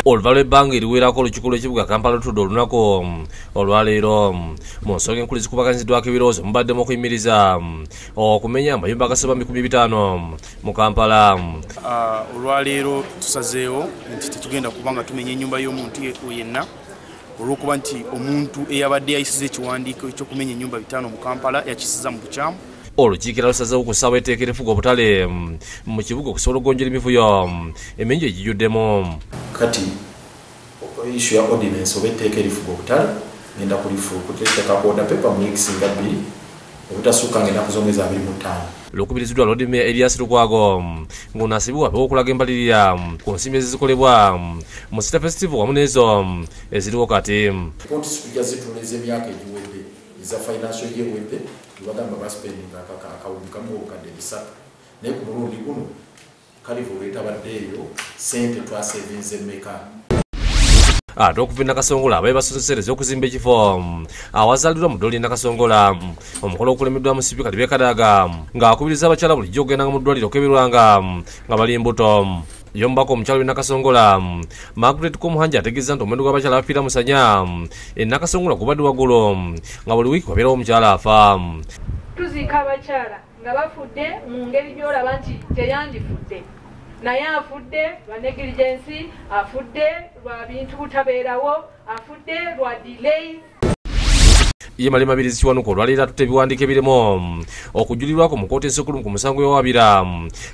Oluvalu ebbanga eriwerako olukiiko lw'ekibuga Kampala lutudde olunaku olwaleero mu nsonga enkulu ezikubaganyiziddwako ebirowoozo mubaddemu okuyimiriza okumenya amayumba agasoba 500 mu Kampala. Olwaleero tusazeewo nti tetugenda kuba nga tumenya ennyumba y'omuntu yenna olw'okuba nti omuntu eyabadde yayisiza ekiwandiiko eky'okumenya ennyumba 5 mu Kampala yakisiza mu bukyamu. Olukiikira lusazeewo kusaawa etteeka erifuga obutale mu kibuga okusobola okugonjera emivuyo emingi egijjuddemu. Kati issue ya ordinance oba etteeka erifuga obutale ngenda kuteeka ku order paper mu weeks nga 2 obutasukka ng'ennaku z'omwezi 25. Lukubiriziddwa Lord Mayor Elias Lukwago ng'onaasibibwa okulaga embalirira ku nsimbi ezikolebwa mu Sita Festival wamu n'ezo eziriwo kati. Poliisi tujja zitunuliza emyaka egiwedde eza financial year ewedde tubagamba baspendinga akawumbi kamu obukadde 3 naye ku mulundi guno kalivo lwetabaddeeyo ssente twasevinze mmeka. Ate okuva e Nakasongola abaye basosereza okuzimba ekifo awazaalirwa mu ddwaliro Nakasongola omukolo okulemeddwamu Sipiika Libye Kadaga ng'akubiriza abakyala bulijjo okugenda mu ddwaliro okebirwanga nga bali mbuto. Yombako omukyalo w'e Nakasongola Margaret Komuhanja ategeeza nti omuwendo gw'abakyala abafiira musanya e Nakasongola gubadde waggulu nga buli wiiki wabeerawo omukyala afa. Tuziika abakyala nga bafudde mu ngeri gy'olaba nti teyandifudde naye afudde lwa negligence, afudde lwa bintu butabeerawo, afudde lwa delays. Ye Mabiriizi kiwanuka olwaleero atutte ebiwandiiko ebirimu okujulirwako mu kkooti ensukkulumu ku musango gw'Owabira.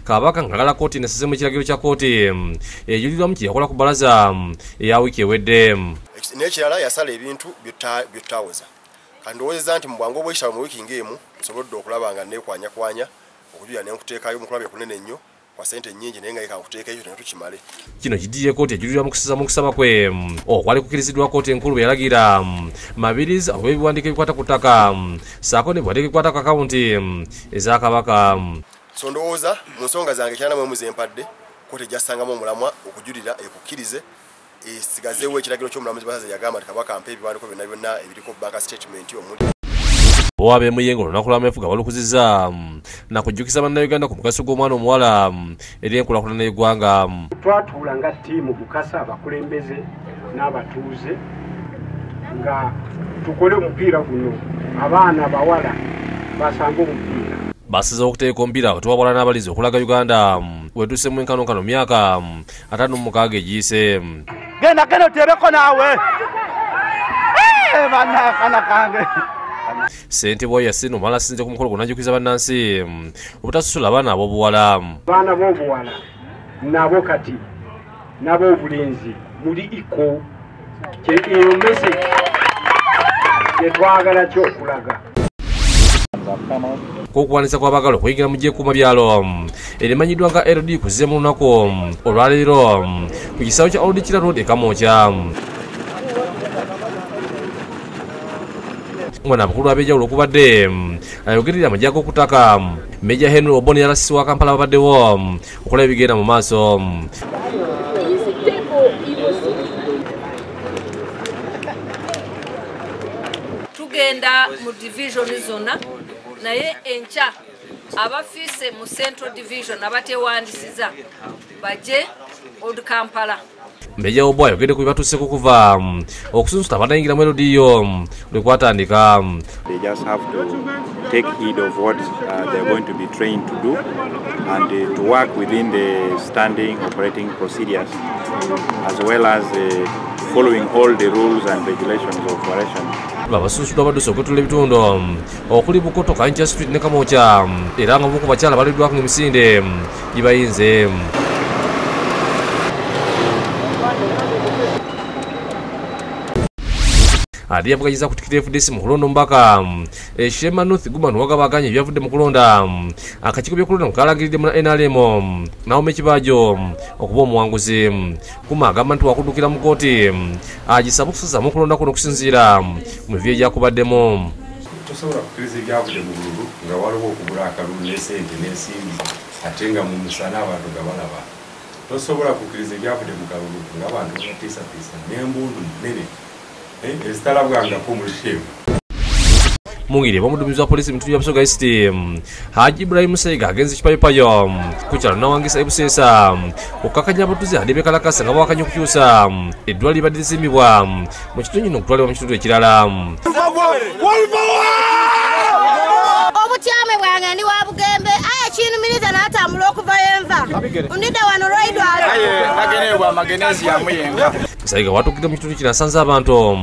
Kabaka ng'agala kkooti nesazemu ekiragiro kya kkooti ejulirwamu kye yakola ku bbalaza eya wiiki ewedde. N'ekirala yasala ebintu by'otawoza kandowoozeza nti mu bwangu obw'ekitabo mu wiiki ng'emu nsobodde okulaba nga neekwanyakwanya okujulira ne nkuteekayo mu kulabya kunene nnyo kwa sente nnyingi naye nga yekankuteeka ekyo tukimale. Kino kiddiye kkooti ejulirwa mu kusaza mu kusaba kwe okwali kukkiriziddwa kkooti enkulu bwe yalagira Mabiriizi okuba ebiwandiiko ebikwata ku ttaka ssaako n'ebiwandiiko ebikwata ku akawunti eza Kabaka. So ndowooza mu nsonga zange kyana mwemu zempadde kkooti ejjassangamu omulamwa okujulira ekukkirize esigazeewo ekiragiro ky'omulamuzi Basaze yagamba nti Kabaka ampe ebiwandiiko byonna byonna ebiriko bank statement omuli. Owa Muyengo olunaku lw'ameefuga balukuzizza na kujjukisa bannayuganda ku mugaso gw'omwana omuwala eri enkulaakulana y'eggwanga. Twatuula nga ttiimu kukasa abakulembeze n'abatuuze nga tukole omupiira guno abaana abawala basanga omupiira. Basize okuteeka omupiira batubawala n'abalizi okulaga Uganda wetuuse mu enkanonkano myaka 56 egiyise. Genda oteebeko naawe bannakana kange. Ssentebwa Yasino omala asinze ku mukolo gunajjukiza bannansi obutasasula abaana ab'obuwala. Abaana b'obuwala nabo kati n'ab'obulenzi muli iko eyo message yetwagala kyokulaga. Okuwandiisa kw'abaagala okuyingira mu gyekuuma byalo erimanyiddwa nga LD kuzze mu lunaku olwaleero ku kisaawe kya Okujjukira Road e Kamwokya. Mwana mukulu ab'enjawulo okubadde ayogerera amagye ag'okutaka Meja Henry Oboni yalasisi wa Kampala babaddewo okulaba ebigenda mu maaso. Tugenda mu division zonna naye enkya abafiise mu Central Division abatewandisiza bajje Old Kampala. Meja Obo ayogedde ku bibatuuseko kuva okusunsuta abanayingira mu LDO lwe kwatandika. They just have to take heed of what they're going to be trained to do and to work within the standing operating procedures as well as following all the rules and regulations of operation. Babasunsuddwa badduse okwetula ebitundu okuli Bukoto, Kancha Street ne Kamwokya era nga omu ku bakyala baleddwako emisinde gibayinze. Adi yavuganyiza ku tikiti FDC mu kulonda omubaka Shema North Guman wagabaganya ebyavudde mu kulonda akakiiko by'okulonda mukalagiridde mu NRM Naomi Kibaajo okuba omuwanguzi. Kuma agamba nti wakuddukira mu kkooti agisaba okusoza mu kulonda kuno okusinziira mu bivyo egyakubaddemu. Tosobola kukkiriza ebyavudde mu bululu nga waliwo okugula akalulu n'essente n'ensimbi ate nga mu musana abantu nga balaba. Tosobola kukkiriza ebyavudde mu kalulu ng'abantu batiisatiisa n'embundu nnene. mungire bamudumizi wa polisi mituya Busoga East Haji Ibrahim Saiga agenze kipayipayo kukyalo nawangisa ebusesa okakanya abatuze adebe kalakasa nga bawakanya okukyusa eddwaliro libadde lizimbibwa mu kitundu kino okutwalibwa mu kitundu ekirala. Obutyame bwange ndi wa Bugembe aya kinumiriza n'atambula okuva enva ndidda wano lwaidwala ageneebwa magenezi yamuyenga. Saiga watuukidde mu kitundu kino asanze abantu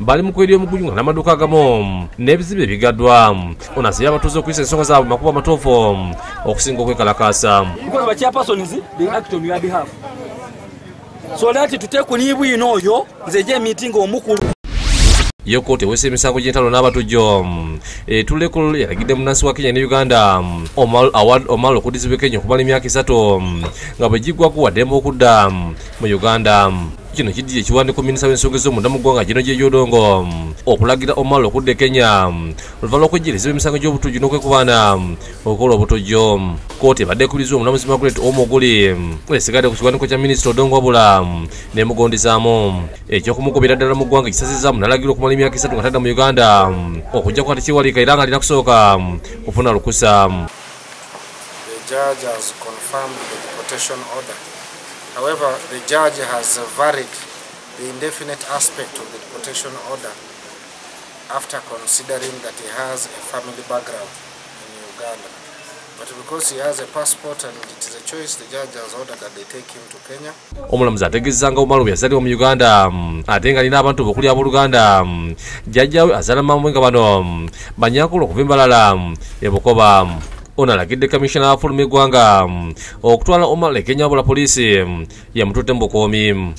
bali mu kweri omugunyu n'amaduuka agamu n'ebizimbe ebigaddwa. Ono asabye abatuuze okuyisa ensonga zaabwe makubo amatuufu okusinga okwekalakaasa. So that tutekuniibwa ino oyo nze gye meeting omukulu. Yo kooti eweesa emisango gy'entalo n'abatujjo tulekulu yalagidde munnansi wa Kenya ne Uganda Omalo okuddizibwa Kenya okumala emyaka 3 nga bwe giggwako waddembe okudda mu Uganda. Kino kiddiye ekiwandiiko minisita w'ensonga ez'omunda mu ggwanga gino gy'ebyodongo okulagira Omalo okudda Kenya oluvannyuma lw'okwejjeereza emisango gy'obutujju n'okwekubaana okukola obutujju. Kooti ebadde ekubirizibwa omulamuzi Margaret Omoguli esigadde ku kiwandiiko kya minisita Odongo wabula n'emugondezaamu ekyokumugobera ddala mu ggwanga kisazizaamu n'alagira okumala emyaka 3 nga tadda mu Uganda okujja kwata tekiwalika era nga alina kusooka kufuna lukusa. However, the judge has varied the indefinite aspect of the deportation order after considering that he has a family background in Uganda. But because he has a passport and it is a choice, the judge has ordered that they take him to Kenya. Omulamuzi ategeezanga Omalo yazalibwa mu Uganda ate nga alina abantu bokuli abooluganda. Jjajjaawe azaala maama nga bano Banyankulu okuva Embalala e Bukoba. Ono alagidde kamishona wa ffuluma eggwanga okutwala Omalo e Kenya wabula poliisi yamutudde mu bukoomi.